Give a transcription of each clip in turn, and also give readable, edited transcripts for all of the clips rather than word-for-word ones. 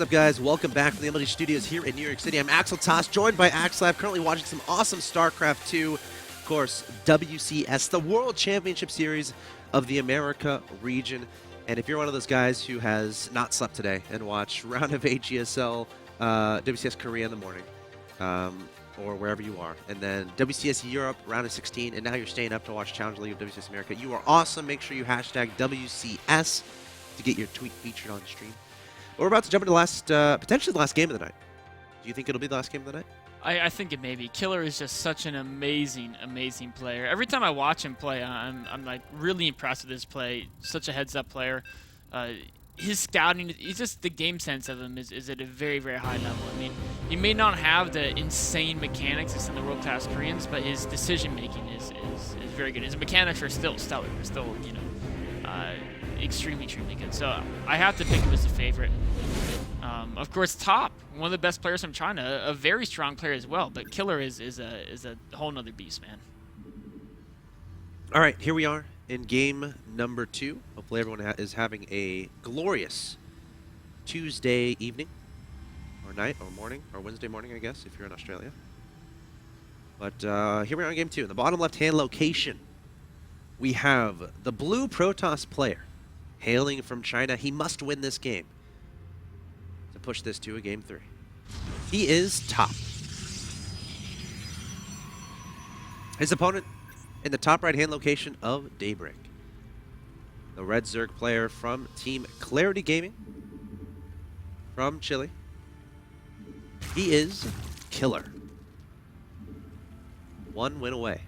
up, guys? Welcome back from the MLG Studios here in New York City. I'm axeltoss, joined by axslav, currently watching some awesome StarCraft 2, of course, WCS, the World Championship Series of the America region. And if you're one of those guys who has not slept today and watched round of AGSL, WCS Korea in the morning, or wherever you are, and then WCS Europe, round of 16, and now you're staying up to watch Challenger League of WCS America, you are awesome. Make sure you hashtag WCS to get your tweet featured on stream. We're about to jump into the last, potentially the last game of the night. Do you think it'll be the last game of the night? I think it may be. Killer is just such an amazing, amazing player. Every time I watch him play, I'm like really impressed with his play. Such a heads-up player. His scouting, he's just the game sense of him is at a very, very high level. I mean, he may not have the insane mechanics as in the world-class Koreans, but his decision-making is very good. His mechanics are still stellar. They're still, you know, extremely, extremely good. So I have to pick him as a favorite. Of course, Top, one of the best players from China, a very strong player as well. But Killer is a whole nother beast, man. All right, here we are in game number 2. Hopefully everyone is having a glorious Tuesday evening, or night, or morning, or Wednesday morning, I guess, if you're in Australia. But here we are in game 2. In the bottom left-hand location, we have the blue Protoss player, hailing from China. He must win this game to push this to a game 3. He is Top. His opponent in the top right-hand location of Daybreak, the red Zerg player from Team Clarity Gaming from Chile. He is Killer. 1 win away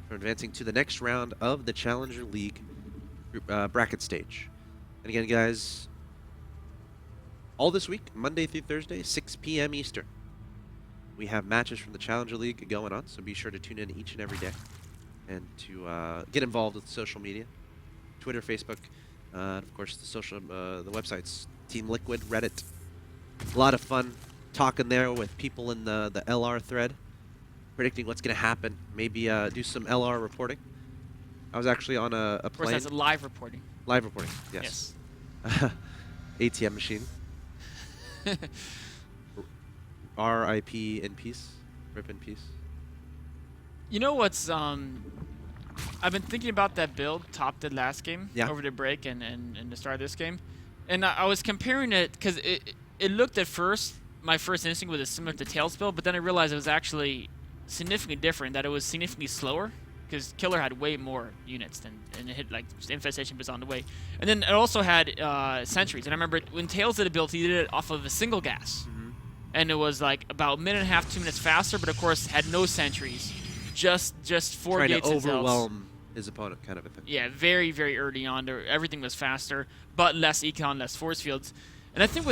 from advancing to the next round of the Challenger League bracket stage. And again, guys, all this week, Monday through Thursday, 6 p.m. Eastern, we have matches from the Challenger League going on, so be sure to tune in each and every day and to get involved with social media, Twitter, Facebook, and of course the websites, Team Liquid, Reddit. A lot of fun talking there with people in the LR thread, predicting what's going to happen, maybe do some LR reporting. I was actually on a plane. Of course, that's a live reporting. Live reporting, yes. ATM machine. R.I.P. in peace. Rip in peace. You know what's I've been thinking about that build Top did last game over the break and the start of this game, and I was comparing it because it looked at first, my first instinct was similar to Tails build, but then I realized it was actually significantly different, that it was significantly slower because Killer had way more units and it hit like Infestation was on the way, and then it also had sentries. And I remember when Tails did a build, he did it off of a single gas, and it was like about a minute and a half, 2 minutes faster, but of course had no sentries. Just 4 gates trying to overwhelm his opponent, kind of a thing. Yeah, very, very early on. Everything was faster, but less econ, less force fields. And I think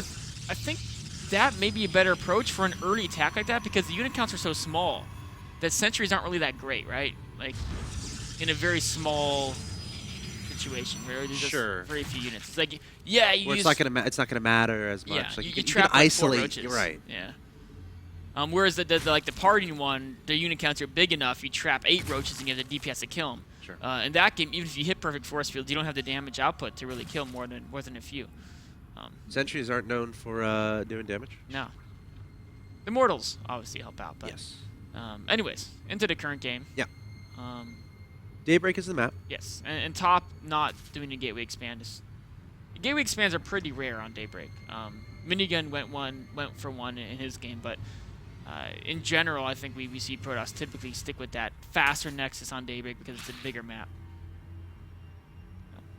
that may be a better approach for an early attack like that, because the unit counts are so small that sentries aren't really that great, right? Like in a very small situation where there's just very few units. It's like, yeah, you use, it's not gonna matter as much. Yeah, like you trap can isolate. Like 4 roaches. You're right. Yeah. Whereas the partying one, the unit counts are big enough, you trap 8 roaches and you have the DPS to kill them. Sure. In that game, even if you hit perfect force fields, you don't have the damage output to really kill more than a few. Sentries aren't known for doing damage. No. Immortals obviously help out, but yes. Anyways, into the current game. Yeah. Daybreak is the map. Yes, and Top not doing the gateway expand. Gateway expands are pretty rare on Daybreak. Minigun went for one in his game, but in general, I think we see Protoss typically stick with that faster Nexus on Daybreak because it's a bigger map.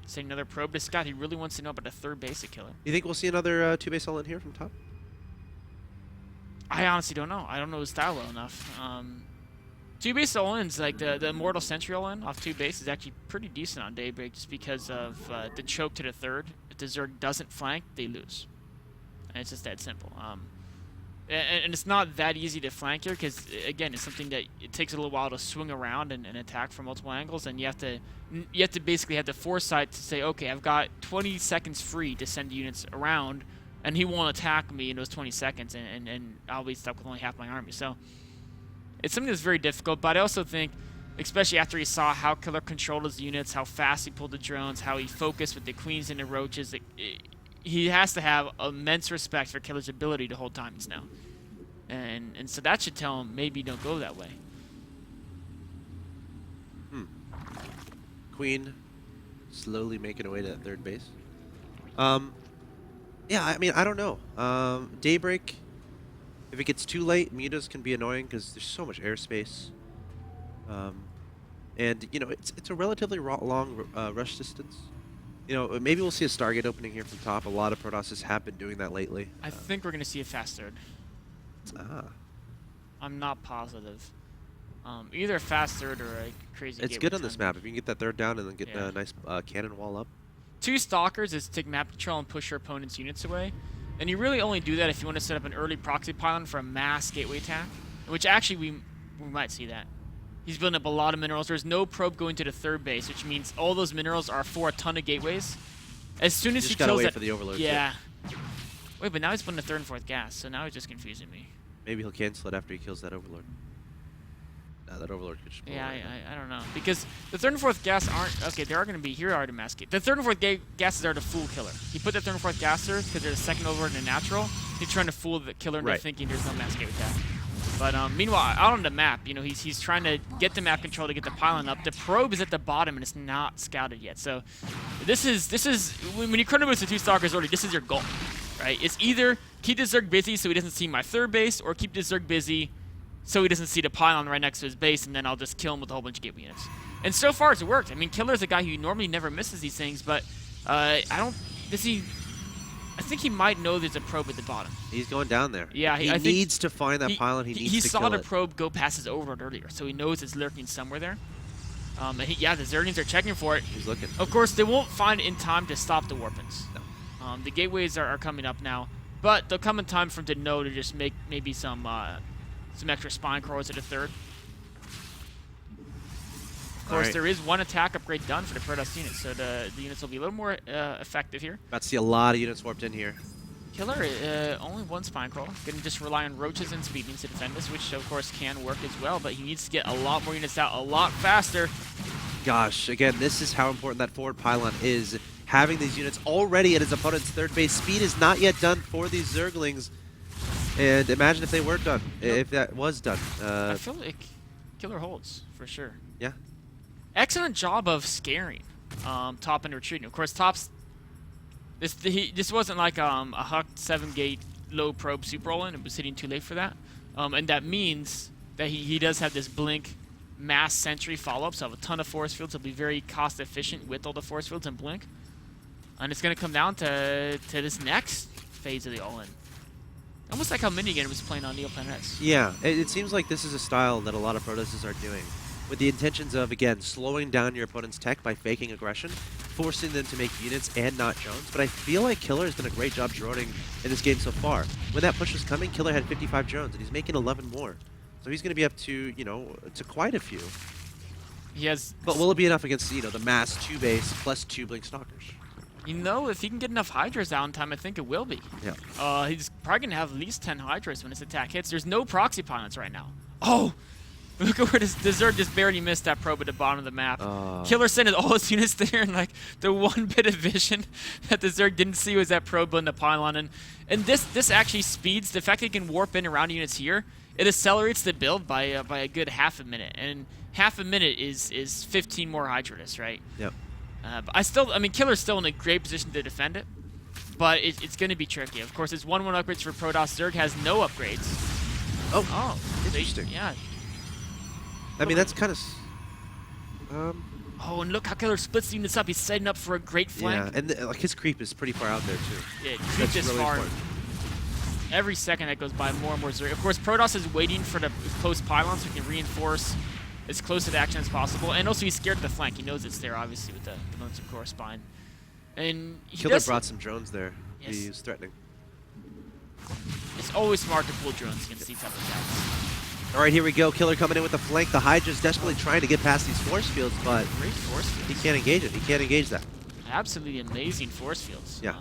Say another probe to Scott. He really wants to know about the third basic Killer. You think we'll see another 2-base all in here from Top? I honestly don't know. I don't know his style well enough. 2-base all-ins, like the Immortal Sentry all-in off 2-base, is actually pretty decent on Daybreak just because of the choke to the third. If the Zerg doesn't flank, they lose. And it's just that simple. And it's not that easy to flank here because, again, it's something that it takes a little while to swing around and attack from multiple angles, and you have to basically have the foresight to say, okay, I've got 20 seconds free to send units around, and he won't attack me in those 20 seconds, and I'll be stuck with only half my army. So it's something that's very difficult, but I also think, especially after he saw how Killer controlled his units, how fast he pulled the drones, how he focused with the queens and the roaches, he has to have immense respect for Killer's ability to hold diamonds now. And so that should tell him maybe don't go that way. Queen slowly making her way to third base. Yeah, I mean, I don't know. Daybreak, if it gets too late, mutas can be annoying because there's so much airspace. And, you know, it's a relatively long rush distance. You know, maybe we'll see a Stargate opening here from top. A lot of Protosses have been doing that lately. I think we're going to see a fast third. I'm not positive. Either a fast third or a crazy It's good on this map. If you can get that third down and then get a nice cannon wall up. 2 Stalkers is to take map control and push your opponent's units away. And you really only do that if you want to set up an early proxy pylon for a mass gateway attack. Which actually we might see that. He's building up a lot of minerals. There's no probe going to the third base, which means all those minerals are for a ton of gateways. As soon as he kills wait for the overload. Yeah. Wait, but now he's putting the third and fourth gas, so now he's just confusing me. Maybe he'll cancel it after he kills that overlord. Nah, that overlord could just blow right I don't know. Because the third and fourth gas aren't... Okay, they are going to be... Here are the mass gate. The third and fourth gases are the fool killer. He put the third and fourth gas there because they're the second overlord in a natural. He's trying to fool the killer into thinking there's no mass gate attack. But meanwhile, out on the map, you know, he's trying to get the map control to get the pylon up. The probe is at the bottom and it's not scouted yet. So this is when you chrono boost the 2 Stalkers early, this is your goal, right? It's either keep the Zerg busy so he doesn't see my third base, or keep the Zerg busy so he doesn't see the pylon right next to his base, and then I'll just kill him with a whole bunch of gateway units. And so far it's worked. I mean, Killer's a guy who normally never misses these things, but I think he might know there's a probe at the bottom. He's going down there. Yeah, he needs to find that pylon. He needs to kill it. He saw the probe go past his overlord earlier, so he knows it's lurking somewhere there. And the Zerglings are checking for it. He's looking. Of course, they won't find it in time to stop the warpins. No. The gateways are coming up now, but they'll come in time for him to know to just make maybe some extra spine crawlers at the third. Of course, there is one attack upgrade done for the Protoss units, so the units will be a little more effective here. About to see a lot of units warped in here. Killer, only 1 spine crawl. Gonna just rely on roaches and speedings to defend this, which of course can work as well, but he needs to get a lot more units out a lot faster. Gosh, again, this is how important that forward pylon is. Having these units already at his opponent's third base. Speed is not yet done for these Zerglings. And imagine if they were done, if that was done. I feel like Killer holds, for sure. Yeah. Excellent job of scaring top and retreating. Of course, top's... This wasn't like a Huck 7-gate low probe super roll-in. It was hitting too late for that. And that means that he does have this blink mass sentry follow-up, so have a ton of force fields. He'll be very cost-efficient with all the force fields and blink. And it's going to come down to this next phase of the all-in. Almost like how Minigun was playing on Neoplanet S. Yeah, it seems like this is a style that a lot of Protosses are doing, with the intentions of, again, slowing down your opponent's tech by faking aggression, forcing them to make units and not drones. But I feel like Killer has done a great job droning in this game so far. When that push was coming, Killer had 55 drones, and he's making 11 more. So he's going to be up to, you know, to quite a few. He has... But will it be enough against, you know, the mass 2 base plus 2 Blink Stalkers? You know, if he can get enough Hydras out in time, I think it will be. Yeah. He's probably going to have at least 10 Hydras when his attack hits. There's no proxy pylons right now. Oh! Look at where the Zerg just barely missed that probe at the bottom of the map. Killer sent all his units there, and like the one bit of vision that the Zerg didn't see was that probe on the pylon. And this actually speeds the fact that he can warp in around units here. It accelerates the build by a good half a minute, and half a minute is 15 more Hydras, right? Yep. But I mean, Killer's still in a great position to defend it, but it's going to be tricky. Of course, it's 1-1 upgrades for Protoss. Zerg has no upgrades. Oh, interesting. Yeah. I mean, that's kind of... Oh, and look how Killer splits the units up. He's setting up for a great flank. Yeah, and like his creep is pretty far out there, too. Yeah, creep is really far. important. Every second that goes by, more and more Zerg. Of course, Protoss is waiting for the close pylon so he can reinforce as close to the action as possible. And also, he's scared of the flank. He knows it's there, obviously, with the Momentum Core Spine. And Killer brought some drones there. Yes. He was threatening. It's always smart to pull drones against these type of attacks. All right, here we go. Killer coming in with the flank. The Hydra's desperately trying to get past these force fields, but Great force fields. he can't engage it. He can't engage that. Absolutely amazing force fields. Yeah.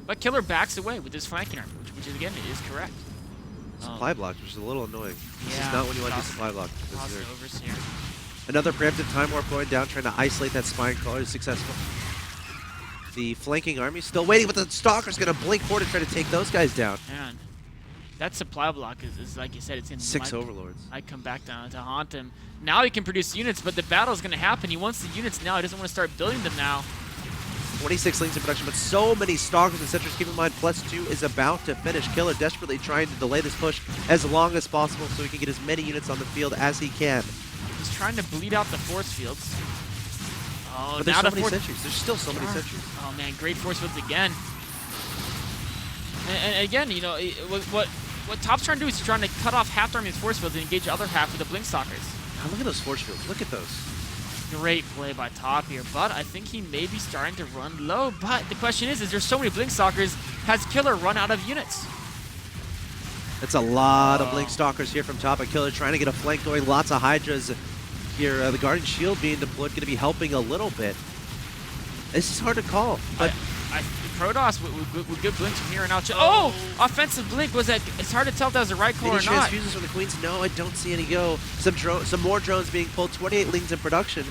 But Killer backs away with his flanking armor, which is, again, is correct. Supply block, which is a little annoying. This Yeah, is not when you want to do supply block. Crossovers here. Another preemptive time warp going down, trying to isolate that spine crawler is successful. The flanking army still waiting, but the Stalker's going to blink forward to try to take those guys down. Man, that supply block is like you said, it's in 6 Overlords. I come back down to haunt him. Now he can produce units, but the battle is going to happen. He wants the units now. He doesn't want to start building them now. 26 Lings in production, but so many Stalkers and Sentries. Keep in mind, +2 is about to finish. Killer desperately trying to delay this push as long as possible so he can get as many units on the field as he can. He's trying to bleed out the force fields. Oh, but there's now so many sentries. There's still so many sentries. Oh man, great force fields again. And again, you know, what Top's trying to do is he's trying to cut off half the army's force fields and engage the other half with the blink stalkers. Now look at those force fields. Look at those. Great play by Top here, but I think he may be starting to run low. But the question is there's so many blink stalkers, has Killer run out of units? That's a lot of blink stalkers here from Top. And Killer trying to get a flank going. Lots of Hydras here. The Guardian Shield being deployed, going to be helping a little bit. This is hard to call. But Protoss with good blinks from here on out. Oh! Offensive blink. Was that? It's hard to tell if that was the right call or not. Any transfusions from the Queens? No, I don't see any go. Some more drones being pulled. 28 Lings in production.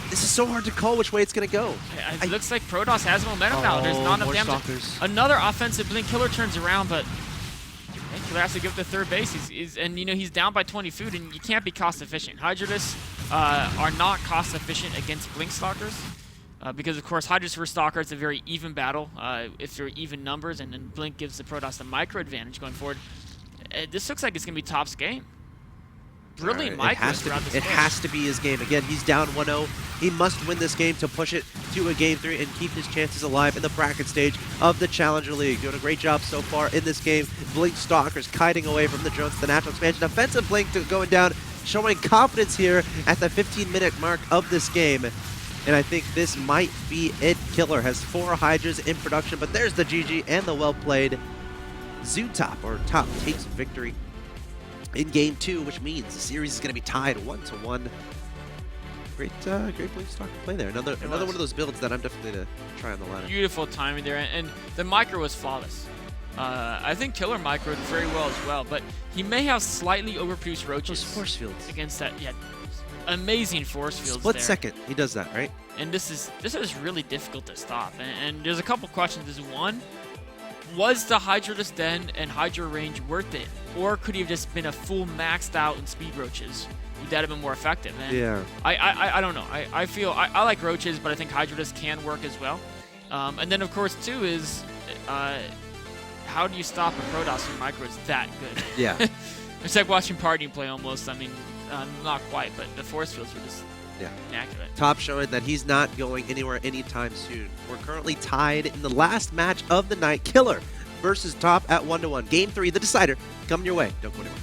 This is so hard to call which way it's going to go. It looks like Protoss has momentum now. There's not enough damage. Stalkers. Another offensive blink. Killer turns around, but Killer has to give the third base. And you know he's down by 20 food, and you can't be cost efficient. Hydralists are not cost efficient against blink stalkers. Because, of course, Hydras versus Stalker, it's a very even battle if they're even numbers, and then Blink gives the Protoss the micro advantage going forward. This looks like it's going to be Top's game. Brilliant micros throughout this It has to be his game. Again, he's down 1-0. He must win this game to push it to a Game 3 and keep his chances alive in the bracket stage of the Challenger League. Doing a great job so far in this game. Blink Stalkers kiting away from the drones to the natural expansion. Offensive Blink going down, showing confidence here at the 15-minute mark of this game. And I think this might be it. Killer has 4 Hydras in production, but there's the GG and the well-played Top takes victory in Game 2, which means the series is going to be tied 1-1. Great Blink Stalker play there. Another one of those builds that I'm definitely going to try on the ladder. Beautiful timing there, and the micro was flawless. I think Killer microed very well as well, but he may have slightly overproduced roaches. Those force fields. Against that, yeah. Amazing force fields Split there. second, he does that, right? And this is really difficult to stop. And there's a couple questions. Is one, was the Hydralisk Den and Hydra range worth it? Or could he have just been a full maxed out in speed roaches? Would that have been more effective? And yeah. I don't know. I feel I like roaches, but I think Hydralisk can work as well. And then of course too is how do you stop a Protoss when micro is that good? Yeah. It's like watching Party play almost. I mean, not quite, but the force fields were just inaccurate. Top showing that he's not going anywhere anytime soon. We're currently tied in the last match of the night. Killer versus Top at 1-1. Game 3, the decider, coming your way. Don't go anywhere.